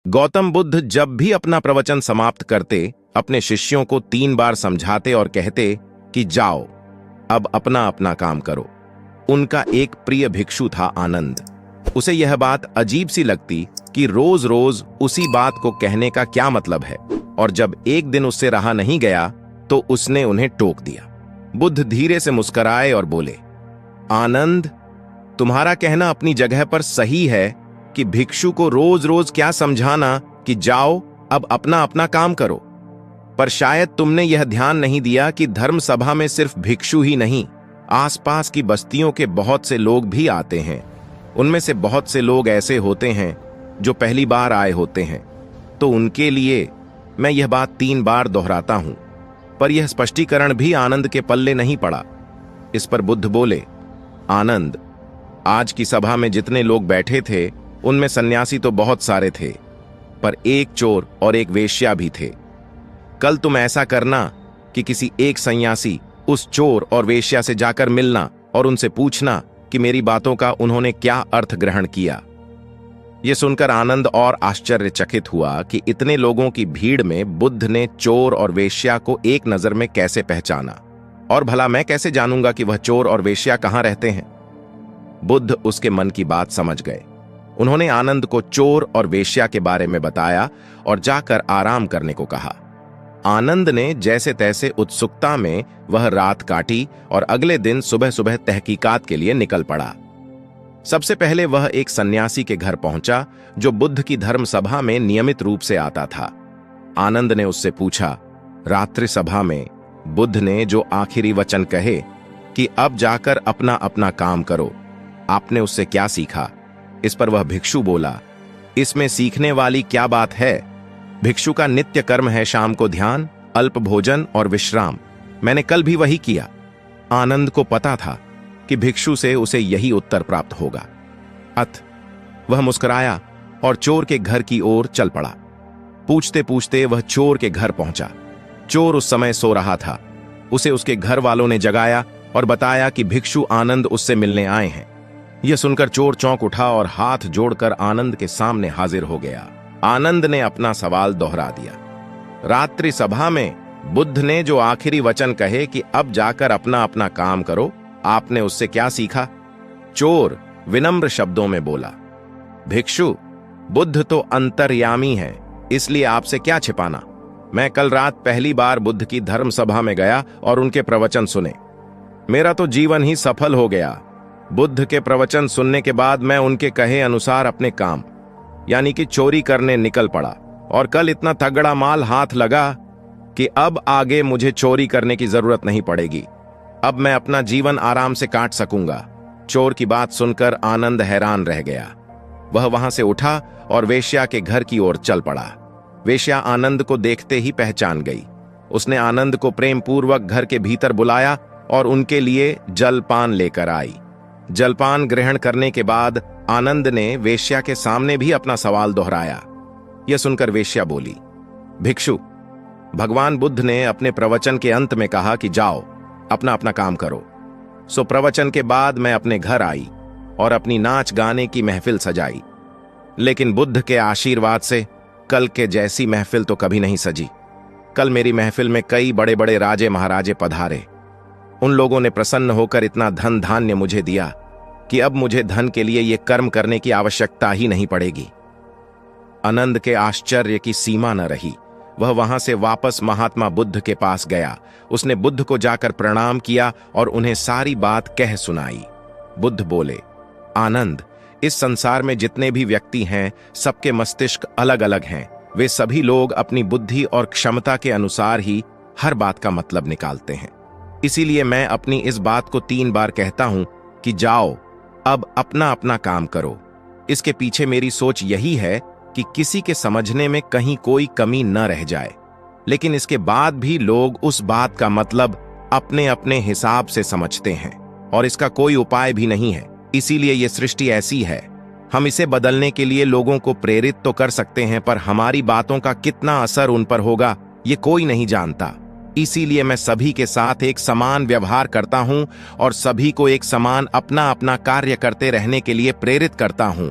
गौतम बुद्ध जब भी अपना प्रवचन समाप्त करते अपने शिष्यों को 3 बार समझाते और कहते कि जाओ, अब अपना अपना काम करो। उनका एक प्रिय भिक्षु था आनंद। उसे यह बात अजीब सी लगती कि रोज रोज उसी बात को कहने का क्या मतलब है, और जब एक दिन उससे रहा नहीं गया तो उसने उन्हें टोक दिया। बुद्ध धीरे से मुस्कुराए और बोले, आनंद, तुम्हारा कहना अपनी जगह पर सही है कि भिक्षु को रोज रोज क्या समझाना कि जाओ, अब अपना अपना काम करो। पर शायद तुमने यह ध्यान नहीं दिया कि धर्म सभा में सिर्फ भिक्षु ही नहीं, आसपास की बस्तियों के बहुत से लोग भी आते हैं। उनमें से बहुत से लोग ऐसे होते हैं जो पहली बार आए होते हैं, तो उनके लिए मैं यह बात 3 बार दोहराता हूं। पर यह स्पष्टीकरण भी आनंद के पल्ले नहीं पड़ा। इस पर बुद्ध बोले, आनंद, आज की सभा में जितने लोग बैठे थे उनमें सन्यासी तो बहुत सारे थे, पर एक चोर और एक वेश्या भी थे। कल तुम ऐसा करना कि किसी एक सन्यासी उस चोर और वेश्या से जाकर मिलना और उनसे पूछना कि मेरी बातों का उन्होंने क्या अर्थ ग्रहण किया। यह सुनकर आनंद और आश्चर्यचकित हुआ कि इतने लोगों की भीड़ में बुद्ध ने चोर और वेश्या को एक नजर में कैसे पहचाना, और भला मैं कैसे जानूंगा कि वह चोर और वेश्या कहां रहते हैं। बुद्ध उसके मन की बात समझ गए। उन्होंने आनंद को चोर और वेश्या के बारे में बताया और जाकर आराम करने को कहा। आनंद ने जैसे तैसे उत्सुकता में वह रात काटी और अगले दिन सुबह सुबह तहकीकात के लिए निकल पड़ा। सबसे पहले वह एक सन्यासी के घर पहुंचा जो बुद्ध की धर्म सभा में नियमित रूप से आता था। आनंद ने उससे पूछा, रात्रि सभा में बुद्ध ने जो आखिरी वचन कहे कि अब जाकर अपना अपना काम करो, आपने उससे क्या सीखा? इस पर वह भिक्षु बोला, इसमें सीखने वाली क्या बात है? भिक्षु का नित्य कर्म है शाम को ध्यान, अल्प भोजन और विश्राम। मैंने कल भी वही किया। आनंद को पता था कि भिक्षु से उसे यही उत्तर प्राप्त होगा। वह मुस्कुराया और चोर के घर की ओर चल पड़ा। पूछते पूछते वह चोर के घर पहुंचा। चोर उस समय सो रहा था। उसे उसके घर वालों ने जगाया और बताया कि भिक्षु आनंद उससे मिलने आए हैं। यह सुनकर चोर चौंक उठा और हाथ जोड़कर आनंद के सामने हाजिर हो गया। आनंद ने अपना सवाल दोहरा दिया। रात्रि सभा में बुद्ध ने जो आखिरी वचन कहे कि अब जाकर अपना अपना काम करो, आपने उससे क्या सीखा? चोर विनम्र शब्दों में बोला, भिक्षु, बुद्ध तो अंतर्यामी है, इसलिए आपसे क्या छिपाना। मैं कल रात पहली बार बुद्ध की धर्म सभा में गया और उनके प्रवचन सुने। मेरा तो जीवन ही सफल हो गया। बुद्ध के प्रवचन सुनने के बाद मैं उनके कहे अनुसार अपने काम यानी कि चोरी करने निकल पड़ा, और कल इतना तगड़ा माल हाथ लगा कि अब आगे मुझे चोरी करने की जरूरत नहीं पड़ेगी। अब मैं अपना जीवन आराम से काट सकूंगा। चोर की बात सुनकर आनंद हैरान रह गया। वह वहां से उठा और वेश्या के घर की ओर चल पड़ा। वेश्या आनंद को देखते ही पहचान गई। उसने आनंद को प्रेम पूर्वक घर के भीतर बुलाया और उनके लिए जलपान लेकर आई। जलपान ग्रहण करने के बाद आनंद ने वेश्या के सामने भी अपना सवाल दोहराया। यह सुनकर वेश्या बोली, भिक्षु, भगवान बुद्ध ने अपने प्रवचन के अंत में कहा कि जाओ, अपना अपना काम करो। सो प्रवचन के बाद मैं अपने घर आई और अपनी नाच गाने की महफिल सजाई। लेकिन बुद्ध के आशीर्वाद से कल के जैसी महफिल तो कभी नहीं सजी। कल मेरी महफिल में कई बड़े बड़े राजे महाराजे पधारे। उन लोगों ने प्रसन्न होकर इतना धन धान्य मुझे दिया कि अब मुझे धन के लिए यह कर्म करने की आवश्यकता ही नहीं पड़ेगी। आनंद के आश्चर्य की सीमा न रही। वह वहां से वापस महात्मा बुद्ध के पास गया। उसने बुद्ध को जाकर प्रणाम किया और उन्हें सारी बात कह सुनाई। बुद्ध बोले, आनंद, इस संसार में जितने भी व्यक्ति हैं, सबके मस्तिष्क अलग अलग हैं। वे सभी लोग अपनी बुद्धि और क्षमता के अनुसार ही हर बात का मतलब निकालते हैं। इसीलिए मैं अपनी इस बात को 3 बार कहता हूं कि जाओ, अब अपना अपना काम करो। इसके पीछे मेरी सोच यही है कि किसी के समझने में कहीं कोई कमी न रह जाए। लेकिन इसके बाद भी लोग उस बात का मतलब अपने अपने हिसाब से समझते हैं और इसका कोई उपाय भी नहीं है। इसीलिए यह सृष्टि ऐसी है। हम इसे बदलने के लिए लोगों को प्रेरित तो कर सकते हैं, पर हमारी बातों का कितना असर उन पर होगा ये कोई नहीं जानता। इसीलिए मैं सभी के साथ एक समान व्यवहार करता हूं और सभी को एक समान अपना अपना कार्य करते रहने के लिए प्रेरित करता हूं।